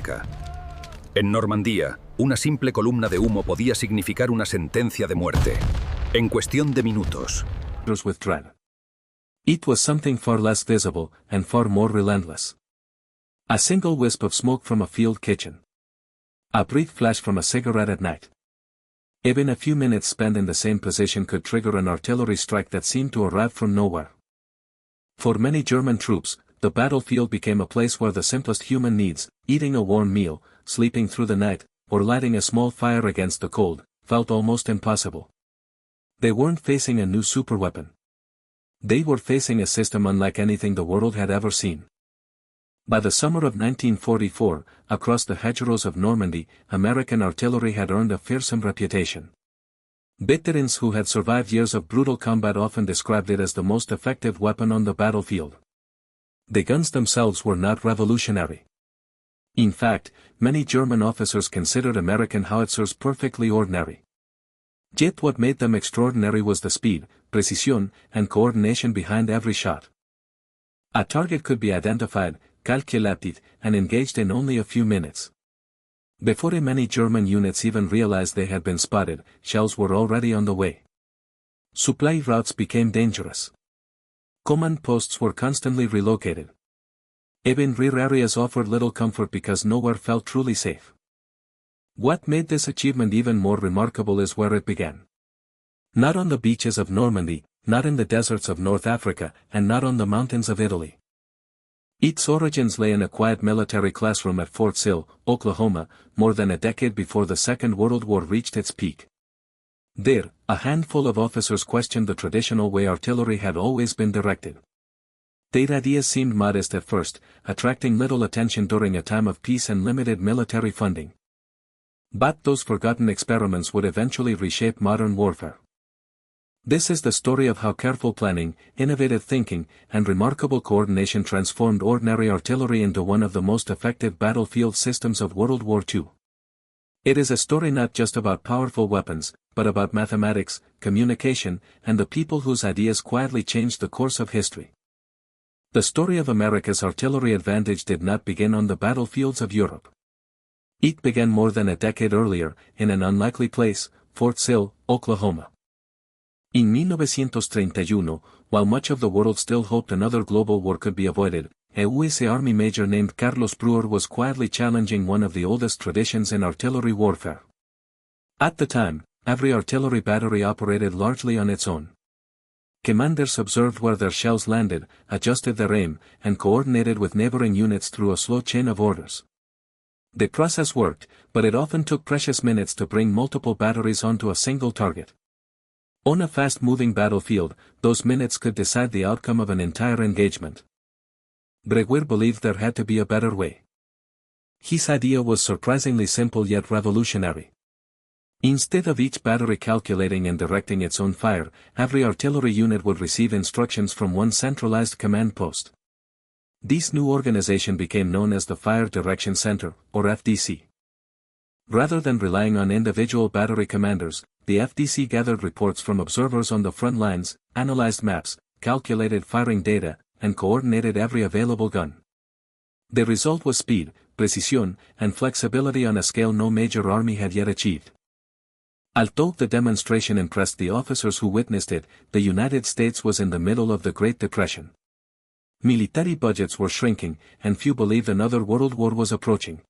atómica. En Normandía, una simple columna de humo podía significar una sentencia de muerte. En cuestión de minutos. With dread. It was something far less visible and far more relentless. A single wisp of smoke from a field kitchen. A brief flash from a cigarette at night. Even a few minutes spent in the same position could trigger an artillery strike that seemed to arrive from nowhere. For many German troops, the battlefield became a place where the simplest human needs, eating a warm meal, sleeping through the night, or lighting a small fire against the cold, felt almost impossible. They weren't facing a new superweapon. They were facing a system unlike anything the world had ever seen. By the summer of 1944, across the hedgerows of Normandy, American artillery had earned a fearsome reputation. Veterans who had survived years of brutal combat often described it as the most effective weapon on the battlefield. The guns themselves were not revolutionary. In fact, many German officers considered American howitzers perfectly ordinary. Yet what made them extraordinary was the speed, precision, and coordination behind every shot. A target could be identified, calculated, and engaged in only a few minutes. Before many German units even realized they had been spotted, shells were already on the way. Supply routes became dangerous. Command posts were constantly relocated. Even rear areas offered little comfort because nowhere felt truly safe. What made this achievement even more remarkable is where it began. Not on the beaches of Normandy, not in the deserts of North Africa, and not on the mountains of Italy. Its origins lay in a quiet military classroom at Fort Sill, Oklahoma, more than a decade before the Second World War reached its peak. There, a handful of officers questioned the traditional way artillery had always been directed. Their ideas seemed modest at first, attracting little attention during a time of peace and limited military funding. But those forgotten experiments would eventually reshape modern warfare. This is the story of how careful planning, innovative thinking, and remarkable coordination transformed ordinary artillery into one of the most effective battlefield systems of World War II. It is a story not just about powerful weapons, but about mathematics, communication, and the people whose ideas quietly changed the course of history. The story of America's artillery advantage did not begin on the battlefields of Europe. It began more than a decade earlier, in an unlikely place, Fort Sill, Oklahoma. In 1931, while much of the world still hoped another global war could be avoided, a U.S. Army major named Carlos Brewer was quietly challenging one of the oldest traditions in artillery warfare. At the time, every artillery battery operated largely on its own. Commanders observed where their shells landed, adjusted their aim, and coordinated with neighboring units through a slow chain of orders. The process worked, but it often took precious minutes to bring multiple batteries onto a single target. On a fast-moving battlefield, those minutes could decide the outcome of an entire engagement. Brewer believed there had to be a better way. His idea was surprisingly simple yet revolutionary. Instead of each battery calculating and directing its own fire, every artillery unit would receive instructions from one centralized command post. This new organization became known as the Fire Direction Center, or FDC. Rather than relying on individual battery commanders, the FDC gathered reports from observers on the front lines, analyzed maps, calculated firing data, and coordinated every available gun. The result was speed, precision, and flexibility on a scale no major army had yet achieved. Although the demonstration impressed the officers who witnessed it, the United States was in the middle of the Great Depression. Military budgets were shrinking, and few believed another world war was approaching.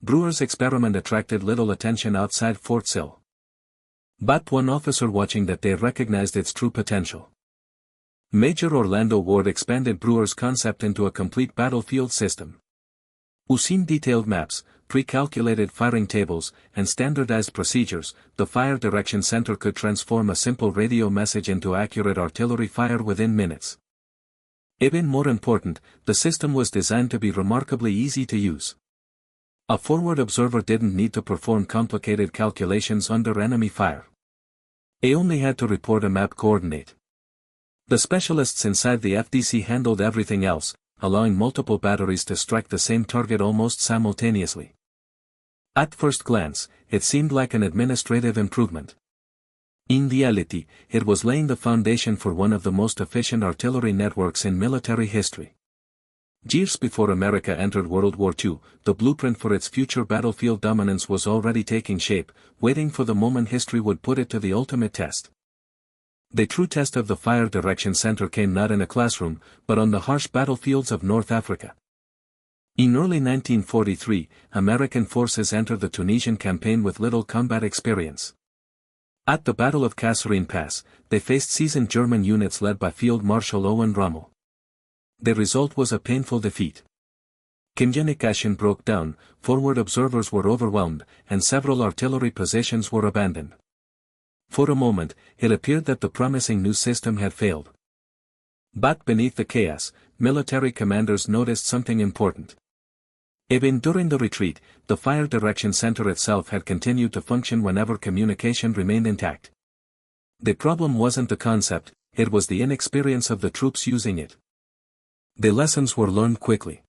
Brewer's experiment attracted little attention outside Fort Sill. But one officer watching that day recognized its true potential. Major Orlando Ward expanded Brewer's concept into a complete battlefield system. Using detailed maps, pre-calculated firing tables, and standardized procedures, the Fire Direction Center could transform a simple radio message into accurate artillery fire within minutes. Even more important, the system was designed to be remarkably easy to use. A forward observer didn't need to perform complicated calculations under enemy fire. He only had to report a map coordinate. The specialists inside the FDC handled everything else, allowing multiple batteries to strike the same target almost simultaneously. At first glance, it seemed like an administrative improvement. In reality, it was laying the foundation for one of the most efficient artillery networks in military history. Years before America entered World War II, the blueprint for its future battlefield dominance was already taking shape, waiting for the moment history would put it to the ultimate test. The true test of the Fire Direction Center came not in a classroom, but on the harsh battlefields of North Africa. In early 1943, American forces entered the Tunisian campaign with little combat experience. At the Battle of Kasserine Pass, they faced seasoned German units led by Field Marshal Owen Rommel. The result was a painful defeat. Communication broke down, forward observers were overwhelmed, and several artillery positions were abandoned. For a moment, it appeared that the promising new system had failed. But beneath the chaos, military commanders noticed something important. Even during the retreat, the Fire Direction Center itself had continued to function whenever communication remained intact. The problem wasn't the concept, it was the inexperience of the troops using it. The lessons were learned quickly.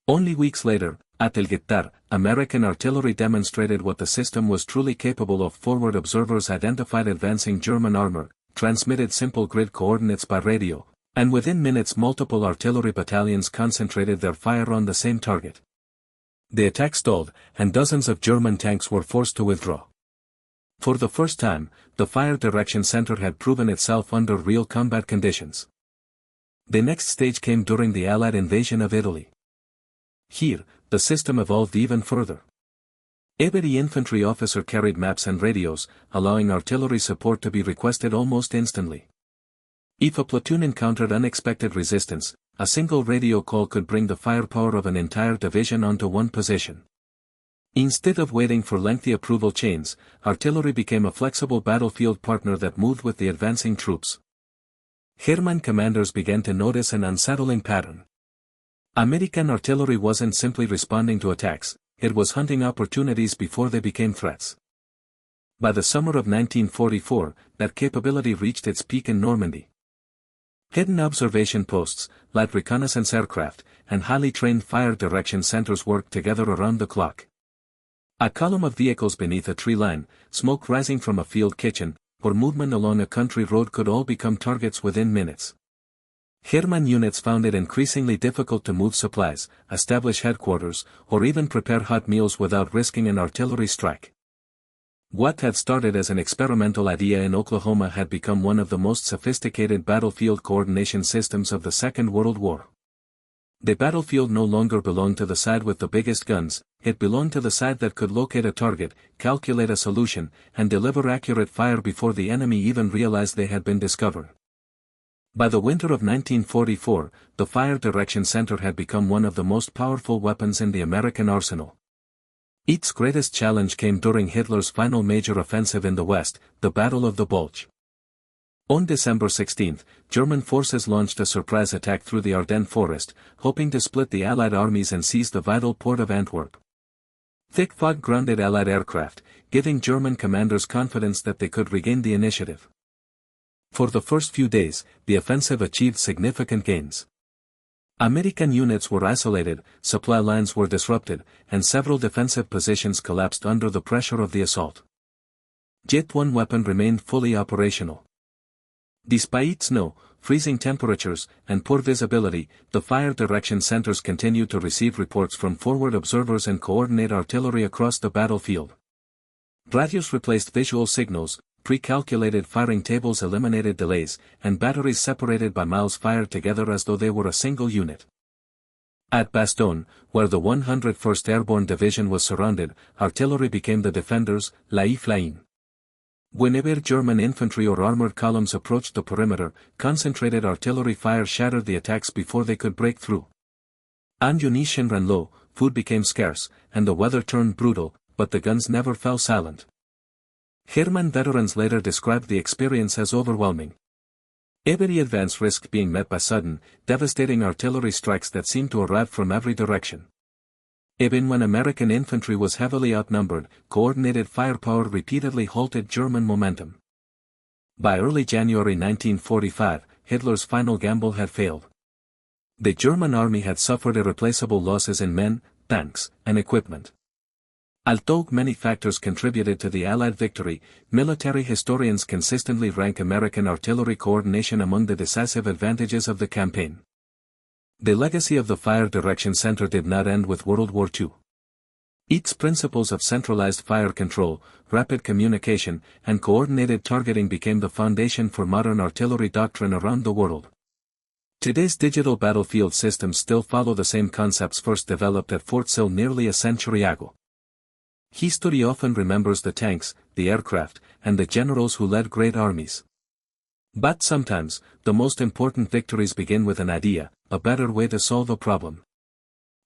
Only weeks later, at El Guettar, American artillery demonstrated what the system was truly capable of. Forward observers identified advancing German armor, transmitted simple grid coordinates by radio, and within minutes multiple artillery battalions concentrated their fire on the same target. The attack stalled, and dozens of German tanks were forced to withdraw. For the first time, the Fire Direction Center had proven itself under real combat conditions. The next stage came during the Allied invasion of Italy. Here, the system evolved even further. Every infantry officer carried maps and radios, allowing artillery support to be requested almost instantly. If a platoon encountered unexpected resistance, a single radio call could bring the firepower of an entire division onto one position. Instead of waiting for lengthy approval chains, artillery became a flexible battlefield partner that moved with the advancing troops. German commanders began to notice an unsettling pattern. American artillery wasn't simply responding to attacks, it was hunting opportunities before they became threats. By the summer of 1944, that capability reached its peak in Normandy. Hidden observation posts, light reconnaissance aircraft, and highly trained fire direction centers worked together around the clock. A column of vehicles beneath a tree line, smoke rising from a field kitchen, or movement along a country road could all become targets within minutes. German units found it increasingly difficult to move supplies, establish headquarters, or even prepare hot meals without risking an artillery strike. What had started as an experimental idea in Oklahoma had become one of the most sophisticated battlefield coordination systems of the Second World War. The battlefield no longer belonged to the side with the biggest guns, it belonged to the side that could locate a target, calculate a solution, and deliver accurate fire before the enemy even realized they had been discovered. By the winter of 1944, the Fire Direction Center had become one of the most powerful weapons in the American arsenal. Its greatest challenge came during Hitler's final major offensive in the West, the Battle of the Bulge. On December 16, German forces launched a surprise attack through the Ardennes forest, hoping to split the Allied armies and seize the vital port of Antwerp. Thick fog grounded Allied aircraft, giving German commanders confidence that they could regain the initiative. For the first few days, the offensive achieved significant gains. American units were isolated, supply lines were disrupted, and several defensive positions collapsed under the pressure of the assault. Yet one weapon remained fully operational. Despite snow, freezing temperatures, and poor visibility, the fire direction centers continued to receive reports from forward observers and coordinate artillery across the battlefield. Radios replaced visual signals, pre-calculated firing tables eliminated delays, and batteries separated by miles fired together as though they were a single unit. At Bastogne, where the 101st Airborne Division was surrounded, artillery became the defenders, la ligne. Whenever German infantry or armored columns approached the perimeter, concentrated artillery fire shattered the attacks before they could break through. Ammunition ran low, food became scarce, and the weather turned brutal, but the guns never fell silent. German veterans later described the experience as overwhelming. Every advance risked being met by sudden, devastating artillery strikes that seemed to arrive from every direction. Even when American infantry was heavily outnumbered, coordinated firepower repeatedly halted German momentum. By early January 1945, Hitler's final gamble had failed. The German army had suffered irreplaceable losses in men, tanks, and equipment. Although many factors contributed to the Allied victory, military historians consistently rank American artillery coordination among the decisive advantages of the campaign. The legacy of the Fire Direction Center did not end with World War II. Its principles of centralized fire control, rapid communication, and coordinated targeting became the foundation for modern artillery doctrine around the world. Today's digital battlefield systems still follow the same concepts first developed at Fort Sill nearly a century ago. History often remembers the tanks, the aircraft, and the generals who led great armies. But sometimes, the most important victories begin with an idea, a better way to solve a problem.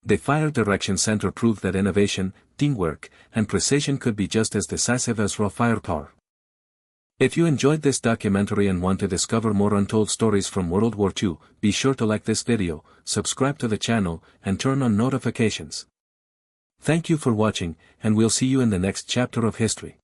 The Fire Direction Center proved that innovation, teamwork, and precision could be just as decisive as raw firepower. If you enjoyed this documentary and want to discover more untold stories from World War II, be sure to like this video, subscribe to the channel, and turn on notifications. Thank you for watching, and we'll see you in the next chapter of history.